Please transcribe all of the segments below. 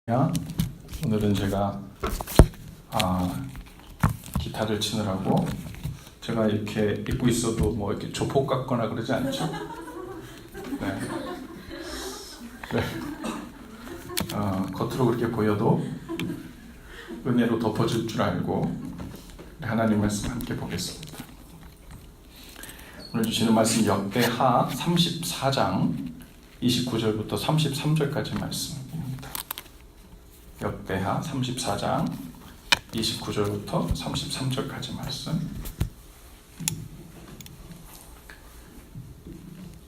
오늘은 제가 기타를 치느라고 제가 이렇게 입고 있어도 뭐 이렇게 조폭 같거나 그러지 않죠? 네. 겉으로 그렇게 보여도 은혜로 덮어줄 줄 알고 하나님 말씀 함께 보겠습니다. 오늘 주시는 말씀 역대하 34장 29절부터 33절까지 말씀입니다. 역대하 34장 29절부터 33절까지 말씀.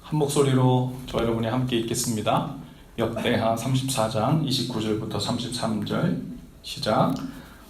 한 목소리로 저 여러분이 함께 읽겠습니다. 역대하 34장 29절부터 33절 시작.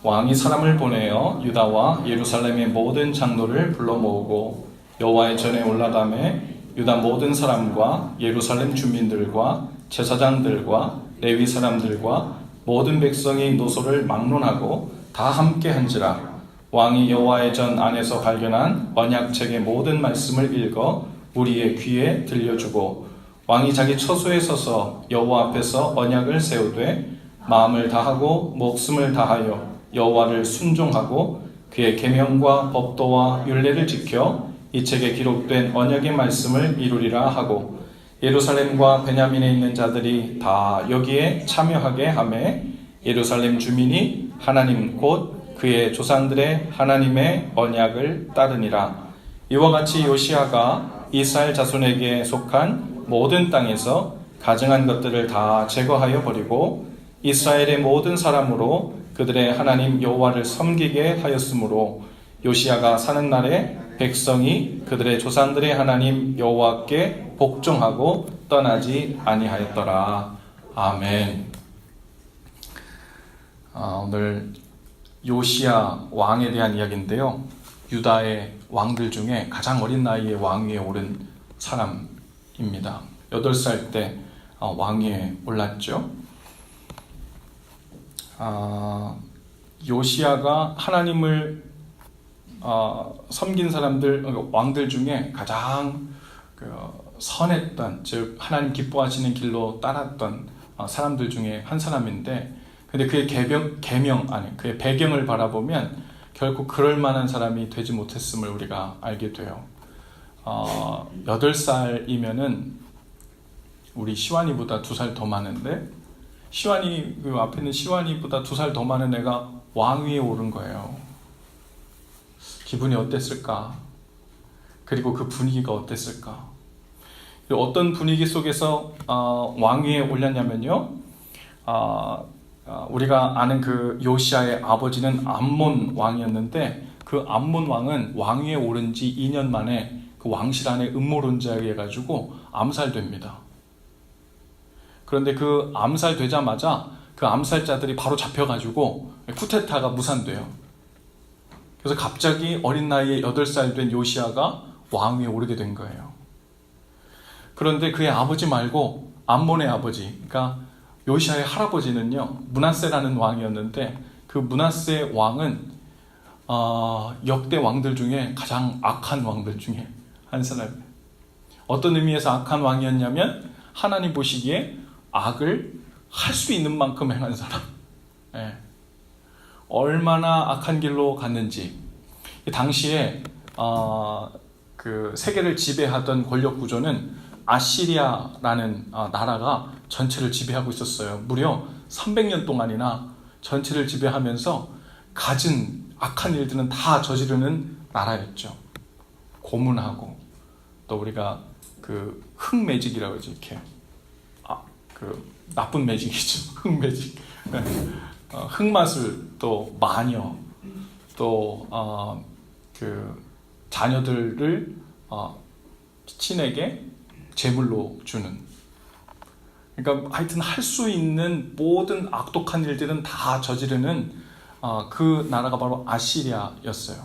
왕이 사람을 보내어 유다와 예루살렘의 모든 장로를 불러 모으고 여호와의 전에 올라가매 유다 모든 사람과 예루살렘 주민들과 제사장들과 레위 사람들과 모든 백성이 노소를 막론하고 다 함께 한지라. 왕이 여호와의 전 안에서 발견한 언약책의 모든 말씀을 읽어 우리의 귀에 들려주고 왕이 자기 처소에 서서 여호와 앞에서 언약을 세우되 마음을 다하고 목숨을 다하여 여호와를 순종하고 그의 계명과 법도와 율례를 지켜 이 책에 기록된 언약의 말씀을 이루리라 하고 예루살렘과 베냐민에 있는 자들이 다 여기에 참여하게 하매 예루살렘 주민이 하나님 곧 그의 조상들의 하나님의 언약을 따르니라. 이와 같이 요시야가 이스라엘 자손에게 속한 모든 땅에서 가증한 것들을 다 제거하여 버리고 이스라엘의 모든 사람으로 그들의 하나님 여호와를 섬기게 하였으므로 요시야가 사는 날에 백성이 그들의 조상들의 하나님 여호와께 복종하고 떠나지 아니하였더라. 아멘. 오늘 요시야 왕에 대한 이야기인데요. 유다의 왕들 중에 가장 어린 나이에 왕위에 오른 사람입니다. 8살 때 왕위에 올랐죠. 요시야가 하나님을 섬긴 사람들, 왕들 중에 가장 선했던, 즉 하나님 기뻐하시는 길로 따랐던 사람들 중에 한 사람인데, 근데 그의 그의 배경을 바라보면 결국 그럴 만한 사람이 되지 못했음을 우리가 알게 돼요. 8살이면은 우리 시완이보다 2살 더 많은데, 그 앞에 있는 시완이보다 2살 더 많은 애가 왕위에 오른 거예요. 기분이 어땠을까? 그리고 그 분위기가 어땠을까? 어떤 분위기 속에서 왕위에 올렸냐면요. 우리가 아는 그 요시야의 아버지는 암몬 왕이었는데 그 암몬 왕은 왕위에 오른 지 2년 만에 그 왕실 안에 음모론자에 의해 가지고 암살됩니다. 그런데 그 암살되자마자 그 암살자들이 바로 잡혀가지고 쿠데타가 무산돼요. 그래서 갑자기 어린 나이에 8살 된 요시야가 왕위에 오르게 된 거예요. 그런데 그의 아버지 말고 암몬의 아버지, 그러니까 요시야의 할아버지는요, 므낫세라는 왕이었는데 그 므낫세 왕은 역대 왕들 중에 가장 악한 왕들 중에 한 사람이에요. 어떤 의미에서 악한 왕이었냐면 하나님 보시기에 악을 할 수 있는 만큼 행한 사람. 예. 얼마나 악한 길로 갔는지. 당시에 그 세계를 지배하던 권력 구조는 아시리아라는 나라가 전체를 지배하고 있었어요. 무려 300년 동안이나 전체를 지배하면서 갖은 악한 일들은 다 저지르는 나라였죠. 고문하고 또 우리가 그 흑매직이라고 하죠. 이렇게 그 나쁜 매직이죠. 흑매직. 흑마술, 또 마녀, 또 그 자녀들을 친에게 제물로 주는. 그러니까 하여튼 할 수 있는 모든 악독한 일들은 다 저지르는 그 나라가 바로 아시리아였어요.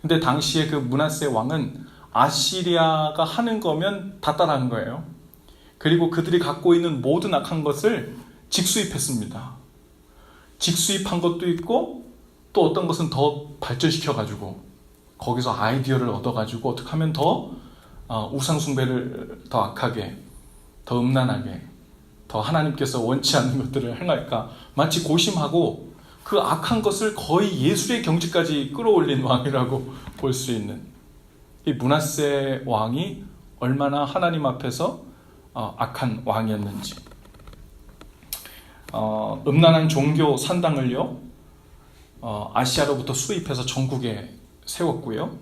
근데 당시에 그 므낫세 왕은 아시리아가 하는 거면 다 따라한 거예요. 그리고 그들이 갖고 있는 모든 악한 것을 직수입했습니다. 직수입한 것도 있고 또 어떤 것은 더 발전시켜가지고 거기서 아이디어를 얻어가지고 어떻게 하면 더 우상숭배를 더 악하게, 더 음란하게, 더 하나님께서 원치 않는 것들을 행할까 마치 고심하고 그 악한 것을 거의 예술의 경지까지 끌어올린 왕이라고 볼 수 있는 이 므낫세 왕이 얼마나 하나님 앞에서 악한 왕이었는지. 음란한 종교 산당을요 아시아로부터 수입해서 전국에 세웠고요.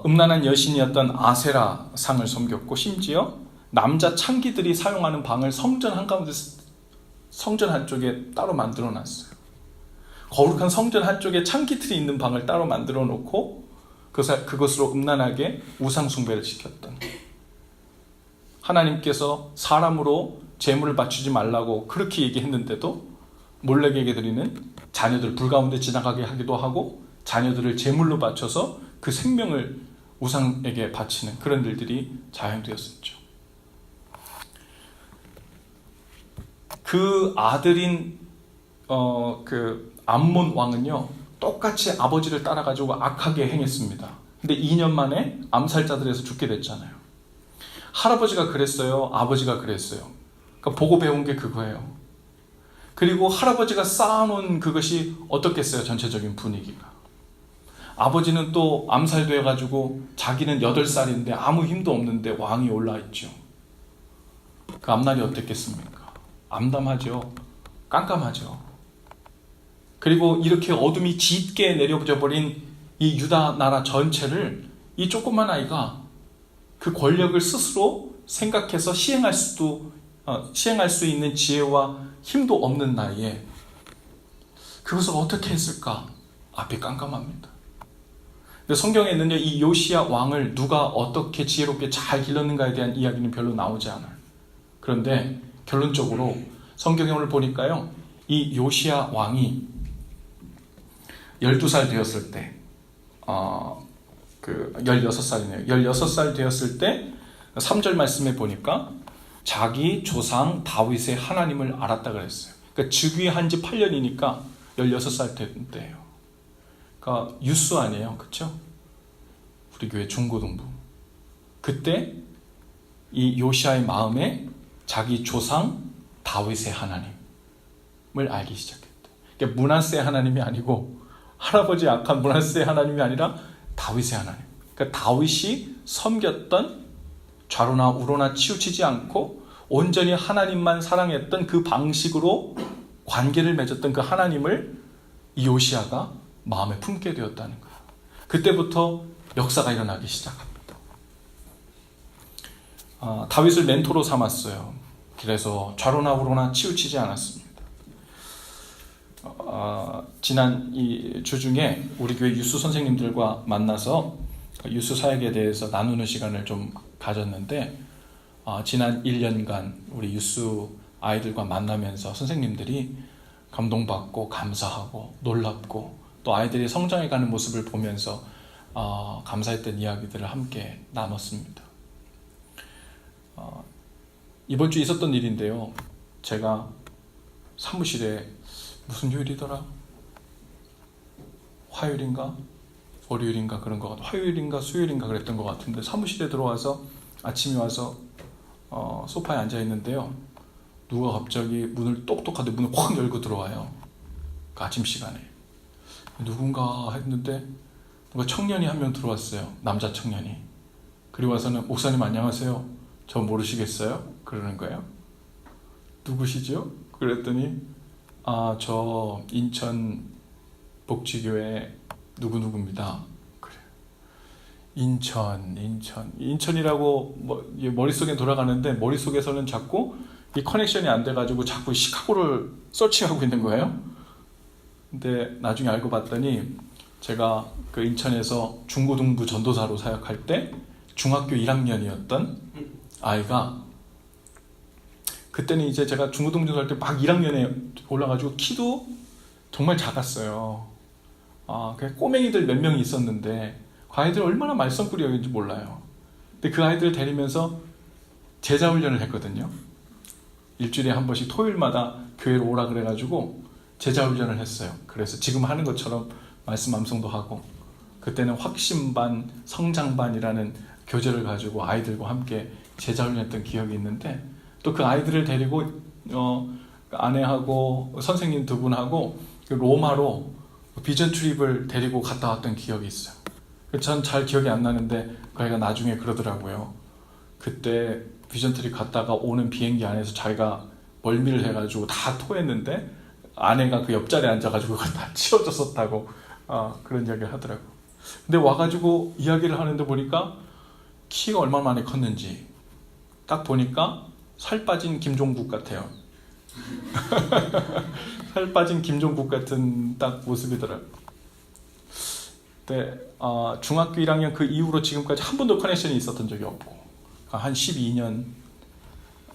음란한 여신이었던 아세라 상을 섬겼고, 심지어 남자 창기들이 사용하는 방을 성전 한가운데, 성전 한쪽에 따로 만들어 놨어요. 거룩한 성전 한쪽에 창기틀이 있는 방을 따로 만들어 놓고 그것으로 음란하게 우상 숭배를 시켰던, 하나님께서 사람으로 제물을 바치지 말라고 그렇게 얘기했는데도 몰렉에게 드리는 자녀들, 불 가운데 지나가게 하기도 하고 자녀들을 제물로 바쳐서 그 생명을 우상에게 바치는 그런 일들이 자행되었었죠. 그 아들인 그 암몬 왕은요 똑같이 아버지를 따라가지고 악하게 행했습니다. 근데 2년 만에 암살자들에서 죽게 됐잖아요. 할아버지가 그랬어요, 아버지가 그랬어요. 그러니까 보고 배운 게 그거예요. 그리고 할아버지가 쌓아놓은 그것이 어떻겠어요, 전체적인 분위기가. 아버지는 또 암살되어가지고 자기는 8살인데 아무 힘도 없는데 왕이 올라있죠. 그 앞날이 어땠겠습니까? 암담하죠. 깜깜하죠. 그리고 이렇게 어둠이 짙게 내려져 버린 이 유다 나라 전체를 이 조그만 아이가 그 권력을 스스로 생각해서 시행할 수 있는 지혜와 힘도 없는 나이에 그것을 어떻게 했을까? 앞이 깜깜합니다. 근데 성경에는요, 이 요시야 왕을 누가 어떻게 지혜롭게 잘 길렀는가에 대한 이야기는 별로 나오지 않아요. 그런데 결론적으로 성경에 오늘 보니까요, 이 요시야 왕이 12살 되었을 때, 16살이네요. 16살 되었을 때 3절 말씀에 보니까 자기 조상 다윗의 하나님을 알았다 그랬어요. 그러니까 즉위한 지 8년이니까 16살 때예요. 그러니까 유스 아니에요, 그렇죠? 우리 교회 중고등부. 그때 이 요시아의 마음에 자기 조상 다윗의 하나님을 알기 시작했다. 그러니까 므낫세 하나님이 아니고, 할아버지 악한 므낫세 하나님이 아니라 다윗의 하나님. 그러니까 다윗이 섬겼던, 좌로나 우로나 치우치지 않고 온전히 하나님만 사랑했던 그 방식으로 관계를 맺었던 그 하나님을 이 요시아가 마음에 품게 되었다는 거예요. 그때부터 역사가 일어나기 시작합니다. 다윗을 멘토로 삼았어요. 그래서 좌로나 우로나 치우치지 않았습니다. 지난 이 주 중에 우리 교회 유수 선생님들과 만나서 유수 사역에 대해서 나누는 시간을 좀 가졌는데, 지난 1년간 우리 유수 아이들과 만나면서 선생님들이 감동받고 감사하고 놀랍고 또 아이들이 성장해가는 모습을 보면서 감사했던 이야기들을 함께 나눴습니다. 이번 주 있었던 일인데요, 제가 사무실에 무슨 요일이더라? 화요일인가? 월요일인가 그런 것 같아요. 화요일인가 수요일인가 그랬던 것 같은데 사무실에 들어와서 아침에 와서 소파에 앉아 있는데요, 누가 갑자기 문을 똑똑하게 문을 확 열고 들어와요. 그 아침 시간에. 누군가 했는데 누가 청년이 한 명 들어왔어요. 남자 청년이. 그리고 와서는 목사님 안녕하세요. 저 모르시겠어요? 그러는 거예요. 누구시죠? 그랬더니 저 인천 복지교회 누구누구입니다. 그래. 인천이라고 머릿속에 돌아가는데 머릿속에서는 자꾸 이 커넥션이 안 돼가지고 자꾸 시카고를 서치하고 있는 거예요. 근데 나중에 알고 봤더니 제가 그 인천에서 중고등부 전도사로 사역할 때 중학교 1학년이었던 아이가, 그때는 이제 제가 중고등부 할 때 막 1학년에 올라가지고 키도 정말 작았어요. 그냥 꼬맹이들 몇 명이 있었는데 그 아이들 얼마나 말썽꾸러기인지 몰라요. 근데 그 아이들을 데리면서 제자훈련을 했거든요. 일주일에 한 번씩 토요일마다 교회로 오라 그래가지고 제자훈련을 했어요. 그래서 지금 하는 것처럼 말씀 암송도 하고, 그때는 확신반, 성장반이라는 교재를 가지고 아이들과 함께 제자훈련했던 기억이 있는데 또 그 아이들을 데리고 아내하고 선생님 두 분하고 그 로마로 비전 트립을 데리고 갔다 왔던 기억이 있어요. 전 잘 기억이 안 나는데 그 아이가 나중에 그러더라고요. 그때 비전 트립 갔다가 오는 비행기 안에서 자기가 멀미를 해가지고 다 토했는데 아내가 그 옆자리에 앉아가지고 그걸 다 치워줬었다고 그런 이야기를 하더라고요. 근데 와가지고 이야기를 하는데 보니까 키가 얼마 만에 컸는지 딱 보니까 살 빠진 김종국 같아요. 살 빠진 김종국 같은 딱 모습이더라고요. 근데 중학교 1학년 그 이후로 지금까지 한 번도 커넥션이 있었던 적이 없고 한 12년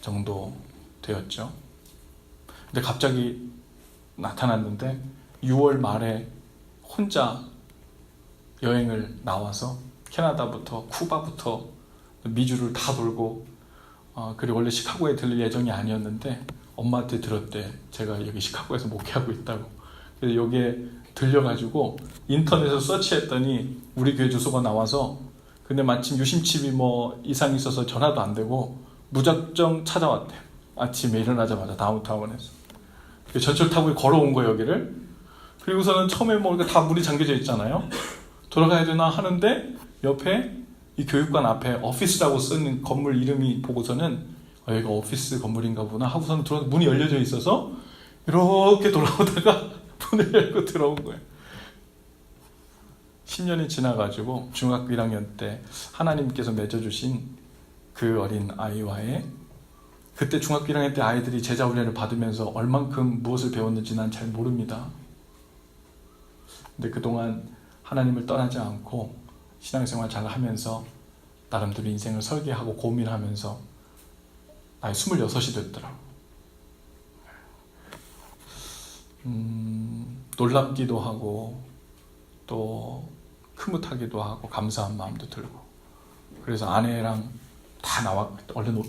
정도 되었죠. 근데 갑자기 나타났는데 6월 말에 혼자 여행을 나와서 캐나다부터 쿠바부터 미주를 다 돌고 그리고 원래 시카고에 들릴 예정이 아니었는데 엄마한테 들었대. 제가 여기 시카고에서 목회하고 있다고. 그래서 여기에 들려가지고 인터넷에서 서치했더니 우리 교회 주소가 나와서 근데 마침 유심칩이 뭐 이상이 있어서 전화도 안 되고 무작정 찾아왔대. 아침에 일어나자마자 다운타운에서 전철 타고 걸어온 거예요 여기를. 그리고서는 처음에 뭐 다 문이 잠겨져 있잖아요. 돌아가야 되나 하는데 옆에 이 교육관 앞에 오피스라고 쓰는 건물 이름이 보고서는 여기가 오피스 건물인가 보나 하고서는 들어가서 문이 열려져 있어서 이렇게 돌아오다가 문을 열고 들어온 거예요. 10년이 지나가지고 중학교 1학년 때 하나님께서 맺어주신 그 어린 아이와의 그때 중학교 1학년 때 아이들이 제자 훈련을 받으면서 얼만큼 무엇을 배웠는지 난 잘 모릅니다. 근데 그동안 하나님을 떠나지 않고 신앙생활 잘 하면서 나름대로 인생을 설계하고 고민하면서 나이 26이 됐더라고. 놀랍기도 하고 또 흐뭇하기도 하고 감사한 마음도 들고 그래서 아내랑 다 얼른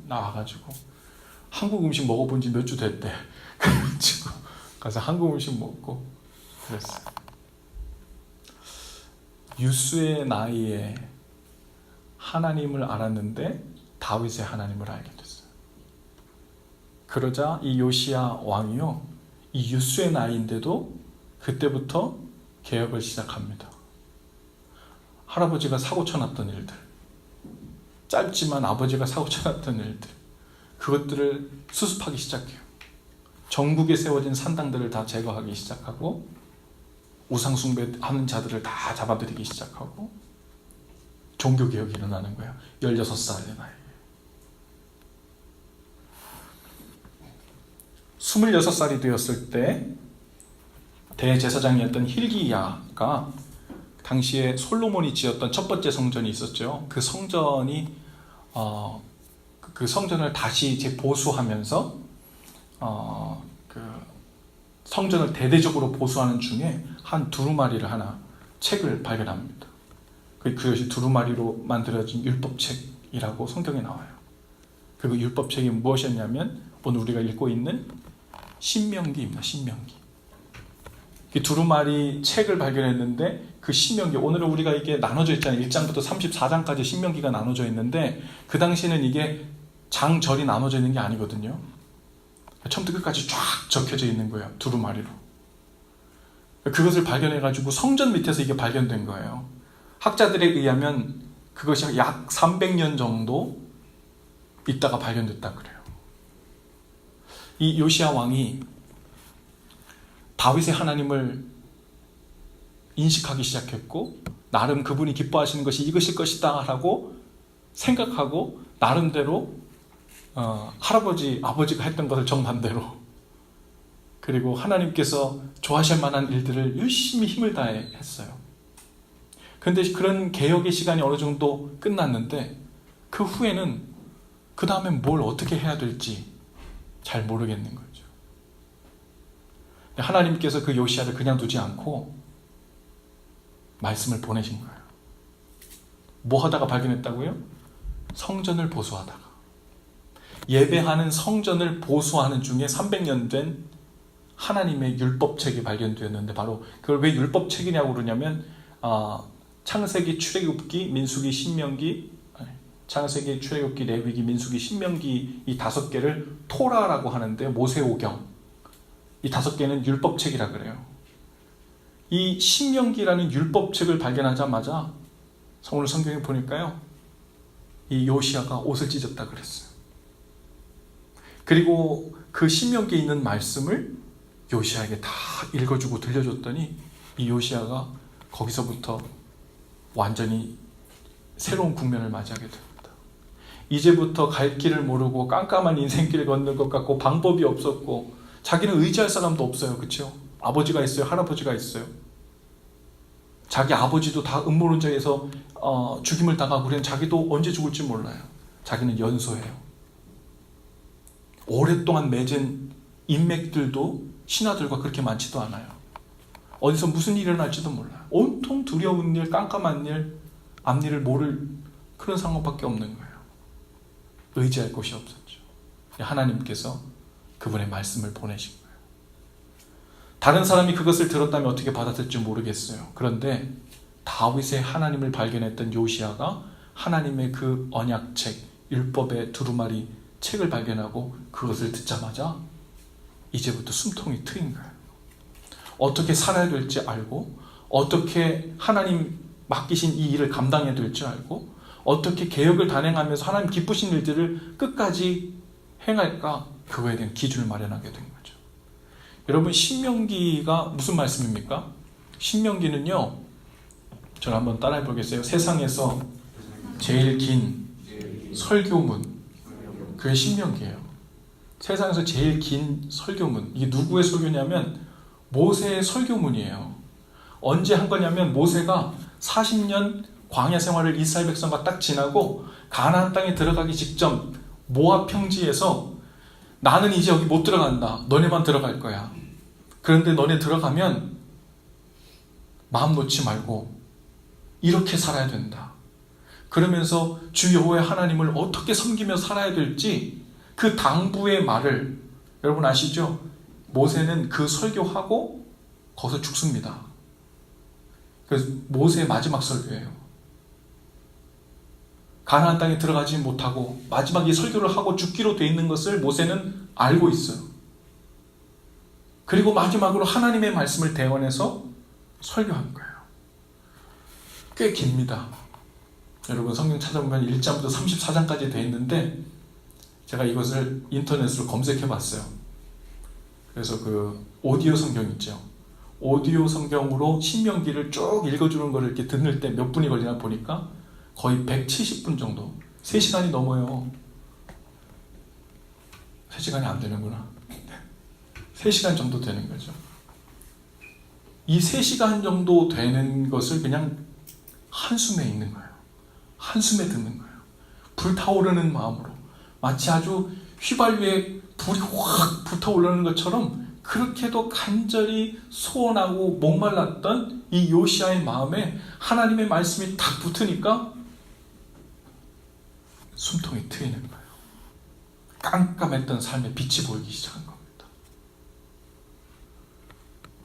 나와가지고 한국 음식 먹어본 지 몇 주 됐대. 그래가지고 가서 한국 음식 먹고 그랬어요. 유수의 나이에 하나님을 알았는데 다윗의 하나님을 알게 됐어요. 그러자 이 요시야 왕이요, 이 유수의 나이인데도 그때부터 개혁을 시작합니다. 할아버지가 사고 쳐놨던 일들, 짧지만 아버지가 사고 쳐놨던 일들, 그것들을 수습하기 시작해요. 전국에 세워진 산당들을 다 제거하기 시작하고 우상 숭배하는 자들을 다 잡아들이기 시작하고 종교개혁이 일어나는 거예요. 16살의 나이에. 26살이 되었을 때 대제사장이었던 hil기야가 당시에 솔로몬이 지었던 첫 번째 성전이 있었죠. 그 성전이 그 성전을 다시 재보수하면서 그 성전을 대대적으로 보수하는 중에 한 두루마리를 하나 책을 발견합니다. 그것이 두루마리로 만들어진 율법책이라고 성경에 나와요. 그리고 율법책이 무엇이었냐면 오늘 우리가 읽고 있는 신명기입니다. 신명기. 그 두루마리 책을 발견했는데 그 신명기, 오늘은 우리가 이게 나눠져 있잖아요. 1장부터 34장까지 신명기가 나눠져 있는데 그 당시에는 이게 장절이 나눠져 있는 게 아니거든요. 처음부터 끝까지 쫙 적혀져 있는 거예요. 두루마리로. 그것을 발견해가지고 성전 밑에서 이게 발견된 거예요. 학자들에 의하면 그것이 약 300년 정도 있다가 발견됐다 그래요. 이 요시야 왕이 다윗의 하나님을 인식하기 시작했고 나름 그분이 기뻐하시는 것이 이것일 것이다 라고 생각하고 나름대로 아버지가 했던 것을 정반대로 그리고 하나님께서 좋아하실 만한 일들을 열심히 힘을 다해 했어요. 그런데 그런 개혁의 시간이 어느 정도 끝났는데 그 후에는 그 다음에 뭘 어떻게 해야 될지 잘 모르겠는 거죠. 하나님께서 그 요시야를 그냥 두지 않고 말씀을 보내신 거예요. 뭐 하다가 발견했다고요? 성전을 보수하다가. 예배하는 성전을 보수하는 중에 300년 된 하나님의 율법책이 발견되었는데 바로 그걸 왜 율법책이냐고 그러냐면 창세기, 출애굽기, 민수기, 신명기 창세기, 출애굽기, 레위기, 민수기, 신명기 이 5개를 토라라고 하는데 모세오경 이 5개는 율법책이라 그래요. 이 신명기라는 율법책을 발견하자마자 오늘 성경에 보니까요, 이 요시야가 옷을 찢었다 그랬어요. 그리고 그 신명기에 있는 말씀을 요시야에게 다 읽어주고 들려줬더니 이 요시야가 거기서부터 완전히 새로운 국면을 맞이하게 됩니다. 이제부터 갈 길을 모르고 깜깜한 인생길을 걷는 것 같고 방법이 없었고 자기는 의지할 사람도 없어요. 그렇죠? 아버지가 있어요. 할아버지가 있어요. 자기 아버지도 다 음모론자에서 죽임을 당하고 그냥 자기도 언제 죽을지 몰라요. 자기는 연소해요. 오랫동안 맺은 인맥들도 신하들과 그렇게 많지도 않아요. 어디서 무슨 일이 일어날지도 몰라요. 온통 두려운 일, 깜깜한 일, 앞일을 모를 그런 상황밖에 없는 거예요. 의지할 곳이 없었죠. 하나님께서 그분의 말씀을 보내신 거예요. 다른 사람이 그것을 들었다면 어떻게 받아들일지 모르겠어요. 그런데 다윗의 하나님을 발견했던 요시야가 하나님의 그 언약책, 율법의 두루마리 책을 발견하고 그것을 듣자마자 이제부터 숨통이 트인 거예요. 어떻게 살아야 될지 알고, 어떻게 하나님 맡기신 이 일을 감당해야 될지 알고, 어떻게 개혁을 단행하면서 하나님 기쁘신 일들을 끝까지 행할까, 그거에 대한 기준을 마련하게 된 거죠. 여러분, 신명기가 무슨 말씀입니까? 신명기는요, 저를 한번 따라해 보겠어요. 세상에서 제일 긴 설교문, 그게 신명기예요. 세상에서 제일 긴 설교문. 이게 누구의 설교냐면 모세의 설교문이에요. 언제 한 거냐면 모세가 40년 광야 생활을 이스라엘 백성과 딱 지나고 가나안 땅에 들어가기 직전 모압 평지에서 나는 이제 여기 못 들어간다. 너네만 들어갈 거야. 그런데 너네 들어가면 마음 놓지 말고 이렇게 살아야 된다. 그러면서 주 여호와의 하나님을 어떻게 섬기며 살아야 될지 그 당부의 말을, 여러분 아시죠? 모세는 그 설교하고 거기서 죽습니다. 그래서 모세의 마지막 설교예요. 가나안 땅에 들어가지 못하고 마지막에 설교를 하고 죽기로 돼 있는 것을 모세는 알고 있어요. 그리고 마지막으로 하나님의 말씀을 대원해서 설교한 거예요. 꽤 깁니다. 여러분 성경 찾아보면 1장부터 34장까지 되어 있는데 제가 이것을 인터넷으로 검색해 봤어요. 그래서 그 오디오 성경 있죠. 오디오 성경으로 신명기를 쭉 읽어주는 거를 이렇게 듣는 때 몇 분이 걸리나 보니까 거의 170분 정도, 3시간이 넘어요. 3시간이 안 되는구나. 3시간 정도 되는 거죠. 이 3시간 정도 되는 것을 그냥 한숨에 있는 거예요. 한숨에 듣는 거예요. 불타오르는 마음으로. 마치 아주 휘발유에 불이 확 불타오르는 것처럼 그렇게도 간절히 소원하고 목말랐던 이 요시야의 마음에 하나님의 말씀이 딱 붙으니까 숨통이 트이는 거예요. 깜깜했던 삶에 빛이 보이기 시작한 겁니다.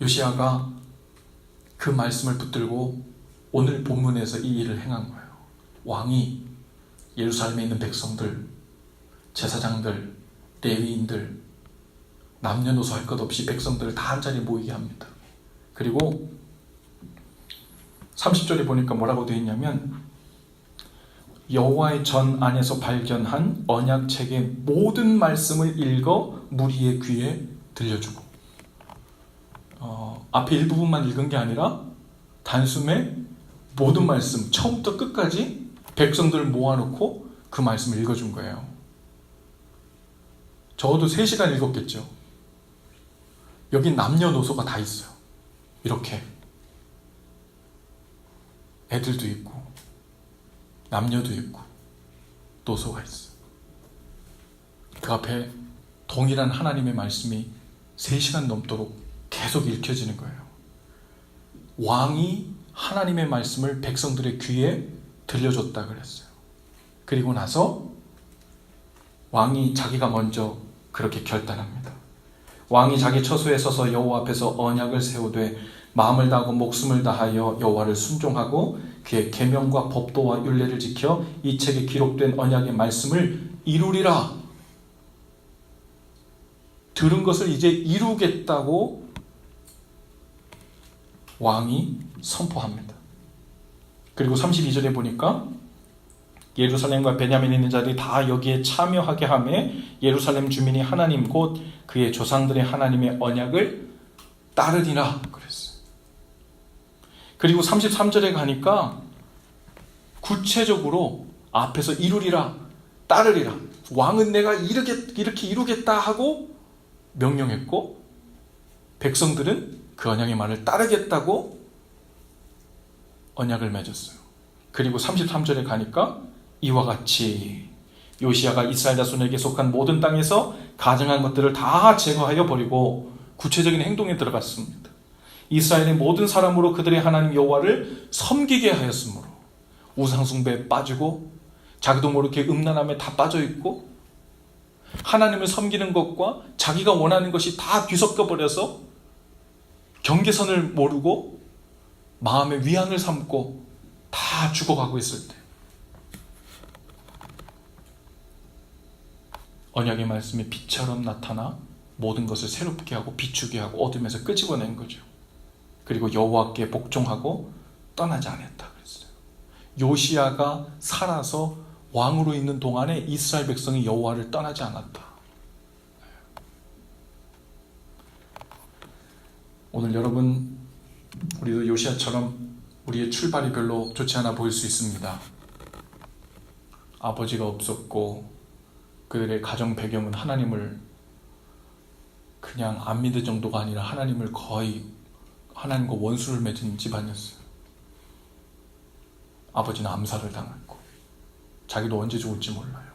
요시야가 그 말씀을 붙들고 오늘 본문에서 이 일을 행한 거예요. 왕이 예루살렘에 있는 백성들, 제사장들, 레위인들, 남녀노소 할 것 없이 백성들을 다 한자리에 모이게 합니다. 그리고 30절에 보니까 뭐라고 되어 있냐면 여호와의 전 안에서 발견한 언약책의 모든 말씀을 읽어 무리의 귀에 들려주고, 앞에 일부분만 읽은 게 아니라 단숨에 모든 말씀 처음부터 끝까지 백성들을 모아놓고 그 말씀을 읽어준 거예요. 적어도 3시간 읽었겠죠. 여기 남녀노소가 다 있어요. 이렇게 애들도 있고 남녀도 있고 노소가 있어요. 그 앞에 동일한 하나님의 말씀이 3시간 넘도록 계속 읽혀지는 거예요. 왕이 하나님의 말씀을 백성들의 귀에 들려줬다 그랬어요. 그리고 나서 왕이 자기가 먼저 그렇게 결단합니다. 왕이 자기 처소에 서서 여호와 앞에서 언약을 세우되 마음을 다하고 목숨을 다하여 여호와를 순종하고 그의 계명과 법도와 율례를 지켜 이 책에 기록된 언약의 말씀을 이루리라. 들은 것을 이제 이루겠다고 왕이 선포합니다. 그리고 32절에 보니까 예루살렘과 베냐민에 있는 자들이 다 여기에 참여하게 하매 예루살렘 주민이 하나님 곧 그의 조상들의 하나님의 언약을 따르리라 그랬어요. 그리고 33절에 가니까 구체적으로 앞에서 이루리라, 따르리라. 왕은 내가 이렇게 이루겠다 하고 명령했고 백성들은 그 언약의 말을 따르겠다고 언약을 맺었어요. 그리고 33절에 가니까 이와 같이 요시야가 이스라엘 자손에게 속한 모든 땅에서 가증한 것들을 다 제거하여 버리고 구체적인 행동에 들어갔습니다. 이스라엘의 모든 사람으로 그들의 하나님 여호와를 섬기게 하였으므로 우상숭배에 빠지고 자기도 모르게 음란함에 다 빠져있고 하나님을 섬기는 것과 자기가 원하는 것이 다 뒤섞여 버려서 경계선을 모르고 마음의 위안을 삼고 다 죽어가고 있을 때 언약의 말씀이 빛처럼 나타나 모든 것을 새롭게 하고 비추게 하고 어둠에서 끄집어낸 거죠. 그리고 여호와께 복종하고 떠나지 않았다 그랬어요. 요시야가 살아서 왕으로 있는 동안에 이스라엘 백성이 여호와를 떠나지 않았다. 오늘 여러분 우리도 요시야처럼 우리의 출발이 별로 좋지 않아 보일 수 있습니다. 아버지가 없었고 그들의 가정 배경은 하나님을 그냥 안 믿을 정도가 아니라 하나님을 거의 하나님과 원수를 맺은 집안이었어요. 아버지는 암살을 당했고 자기도 언제 죽을지 몰라요.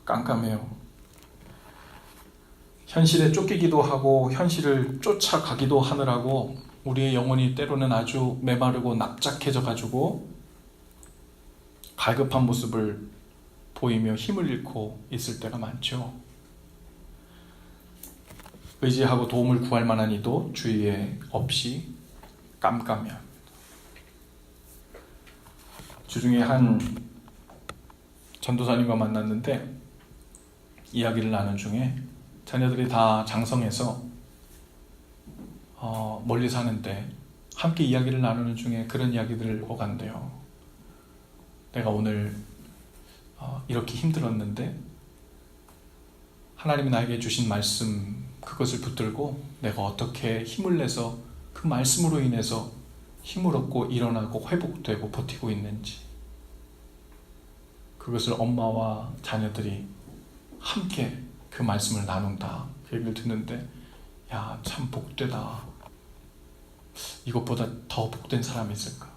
깜깜해요. 현실에 쫓기기도 하고 현실을 쫓아가기도 하느라고 우리의 영혼이 때로는 아주 메마르고 납작해져 가지고 갈급한 모습을 보이며 힘을 잃고 있을 때가 많죠. 의지하고 도움을 구할 만한 이도 주위에 없이 깜깜해 합니다. 주중에 한 전도사님과 만났는데 이야기를 나눈 중에 자녀들이 다 장성해서 멀리 사는데 함께 이야기를 나누는 중에 그런 이야기들을 오간대요. 내가 오늘 이렇게 힘들었는데 하나님이 나에게 주신 말씀 그것을 붙들고 내가 어떻게 힘을 내서 그 말씀으로 인해서 힘을 얻고 일어나고 회복되고 버티고 있는지 그것을 엄마와 자녀들이 함께 그 말씀을 나눈다 그 얘기를 듣는데 야, 참 복되다. 이것보다 더 복된 사람이 있을까?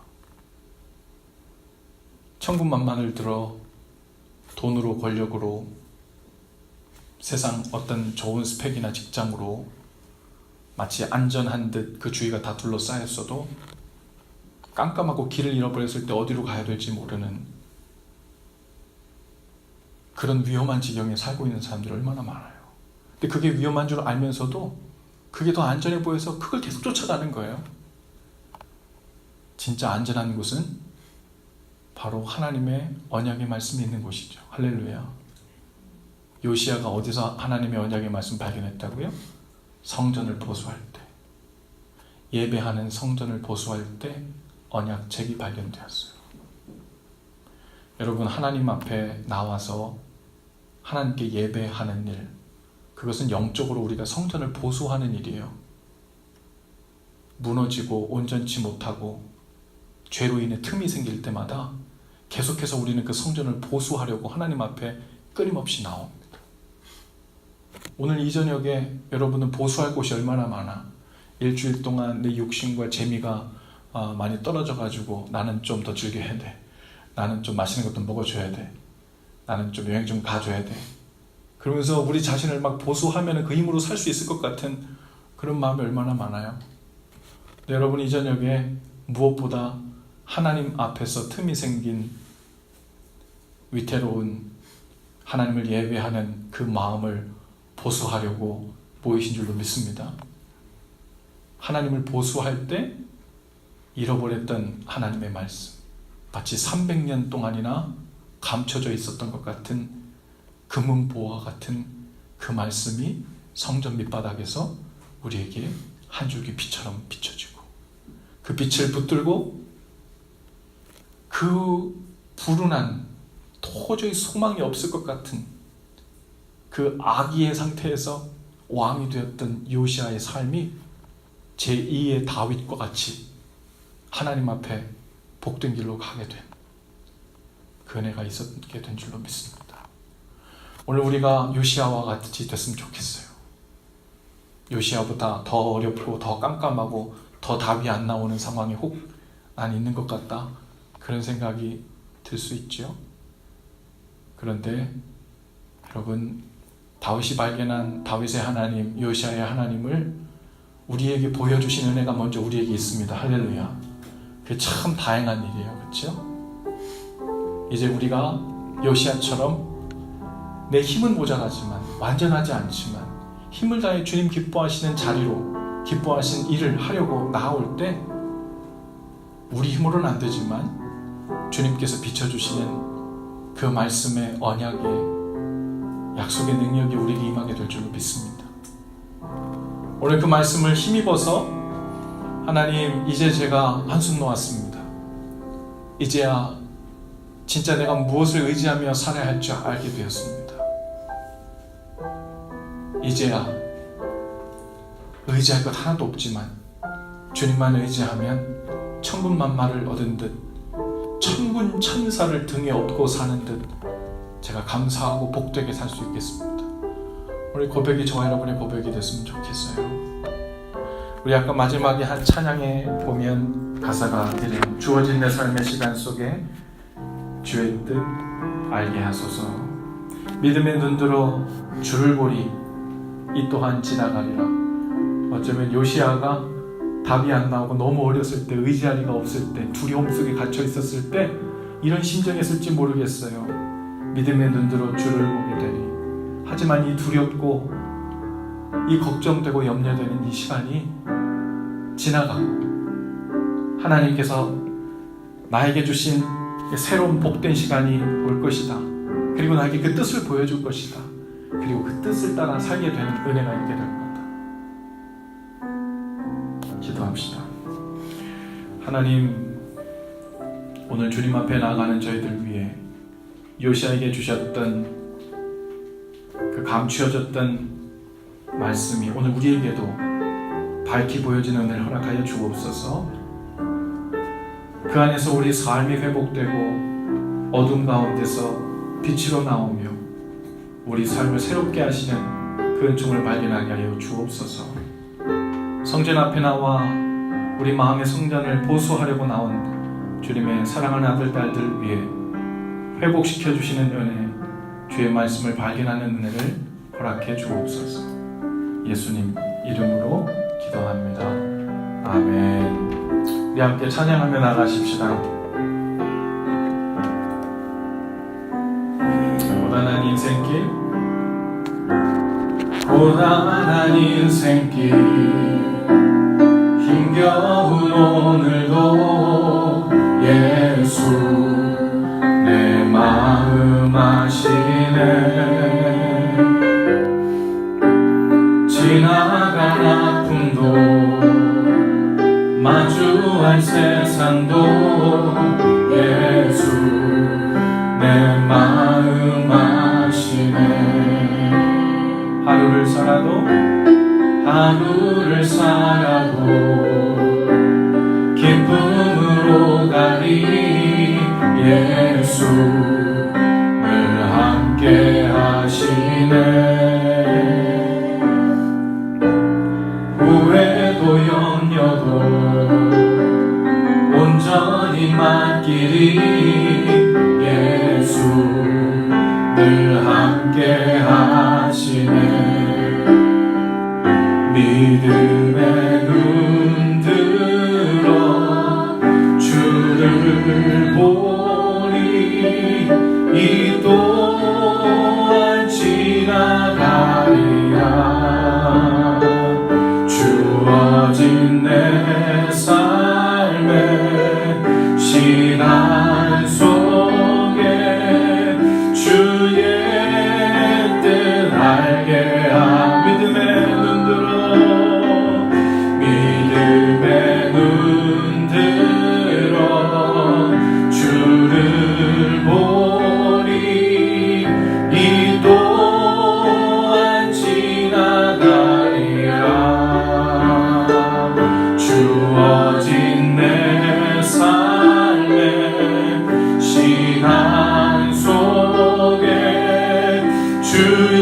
천군만마를 들어 돈으로 권력으로 세상 어떤 좋은 스펙이나 직장으로 마치 안전한 듯 그 주위가 다 둘러싸였어도 깜깜하고 길을 잃어버렸을 때 어디로 가야 될지 모르는 그런 위험한 지경에 살고 있는 사람들이 얼마나 많아요. 근데 그게 위험한 줄 알면서도 그게 더 안전해 보여서 그걸 계속 쫓아가는 거예요. 진짜 안전한 곳은 바로 하나님의 언약의 말씀이 있는 곳이죠. 할렐루야. 요시야가 어디서 하나님의 언약의 말씀 발견했다고요? 성전을 보수할 때, 예배하는 성전을 보수할 때 언약책이 발견되었어요. 여러분, 하나님 앞에 나와서 하나님께 예배하는 일, 그것은 영적으로 우리가 성전을 보수하는 일이에요. 무너지고 온전치 못하고 죄로 인해 틈이 생길 때마다 계속해서 우리는 그 성전을 보수하려고 하나님 앞에 끊임없이 나옵니다. 오늘 이 저녁에 여러분은 보수할 곳이 얼마나 많아. 일주일 동안 내 육신과 재미가 많이 떨어져가지고 나는 좀 더 즐겨야 돼. 나는 좀 맛있는 것도 먹어줘야 돼. 나는 좀 여행 좀 가줘야 돼. 그러면서 우리 자신을 막 보수하면 그 힘으로 살 수 있을 것 같은 그런 마음이 얼마나 많아요. 근데 여러분 이 저녁에 무엇보다 하나님 앞에서 틈이 생긴 위태로운 하나님을 예배하는 그 마음을 보수하려고 모이신 줄로 믿습니다. 하나님을 보수할 때 잃어버렸던 하나님의 말씀, 마치 300년 동안이나 감춰져 있었던 것 같은 금은보화 같은 그 말씀이 성전 밑바닥에서 우리에게 한 줄기 빛처럼 비춰지고, 그 빛을 붙들고 그 불운한, 도저히 소망이 없을 것 같은 그 악의의 상태에서 왕이 되었던 요시아의 삶이 제2의 다윗과 같이 하나님 앞에 복된 길로 가게 된 그 은혜가 있었게 된 줄로 믿습니다. 오늘 우리가 요시아와 같이 됐으면 좋겠어요. 요시아보다 더 어렵고 더 깜깜하고 더 답이 안 나오는 상황이 혹 난 있는 것 같다, 그런 생각이 들 수 있죠. 그런데 여러분, 다윗이 발견한 다윗의 하나님, 요시아의 하나님을 우리에게 보여주신 은혜가 먼저 우리에게 있습니다. 할렐루야. 그게 참 다행한 일이에요. 그렇죠? 이제 우리가 요시아처럼 내 힘은 모자라지만, 완전하지 않지만 힘을 다해 주님 기뻐하시는 자리로, 기뻐하신 일을 하려고 나아올 때 우리 힘으로는 안 되지만 주님께서 비춰주시는 그 말씀의 언약의 약속의 능력이 우리에게 임하게 될 줄로 믿습니다. 오늘 그 말씀을 힘입어서 하나님, 이제 제가 한숨 놓았습니다. 이제야 진짜 내가 무엇을 의지하며 살아야 할 줄 알게 되었습니다. 이제야 의지할 것 하나도 없지만 주님만 의지하면 천군만마를 얻은 듯, 천군 천사를 등에 업고 사는 듯 제가 감사하고 복되게 살 수 있겠습니다. 우리 고백이 저와 여러분의 고백이 됐으면 좋겠어요. 우리 아까 마지막에 한 찬양에 보면 가사가 이래요. 주어진 내 삶의 시간 속에 주의 뜻 알게 하소서. 믿음의 눈들어 주를 보리, 이 또한 지나가리라. 어쩌면 요시아가 답이 안 나오고 너무 어렸을 때, 의지할 리가 없을 때, 두려움 속에 갇혀 있었을 때 이런 심정이었을지 모르겠어요. 믿음의 눈들어 주를 보게 되리. 하지만 이 두렵고 이 걱정되고 염려되는 이 시간이 지나가고 하나님께서 나에게 주신 새로운 복된 시간이 올 것이다. 그리고 나에게 그 뜻을 보여줄 것이다. 그리고 그 뜻을 따라 살게 되는 은혜가 있게 될 것이다. 기도합시다. 하나님, 오늘 주님 앞에 나아가는 저희들 위해 요시아에게 주셨던 그 감추어졌던 말씀이 오늘 우리에게도 밝히 보여지는 은혜를 허락하여 주옵소서. 그 안에서 우리 삶이 회복되고 어둠 가운데서 빛으로 나오며 우리 삶을 새롭게 하시는 그 은총을 발견하게 하여 주옵소서. 성전 앞에 나와 우리 마음의 성전을 보수하려고 나온 주님의 사랑하는 아들, 딸들 위해 회복시켜 주시는 은혜, 주의 말씀을 발견하는 은혜를 허락해 주옵소서. 예수님 이름으로 기도합니다. 아멘. 우리 함께 찬양하며 나가십시다. 고단한 인생길, 고단한 인생길, 힘겨운 오늘도 예수 내 마음 아시네. 지나간 아픔도 마주할 세상도 예수 내 마음 아시네. 하루를 살아도 기쁨으로 가리. 예수 늘 함께 하시네. 후회도 염려도 온전히 맡기리. 예수 늘 함께 하시네. 믿음의 눈 들어 주를 보리. 이 또한 지나가리라. 주어진 내 삶에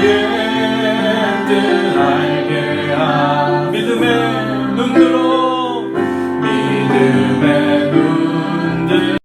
그의 뜻 알게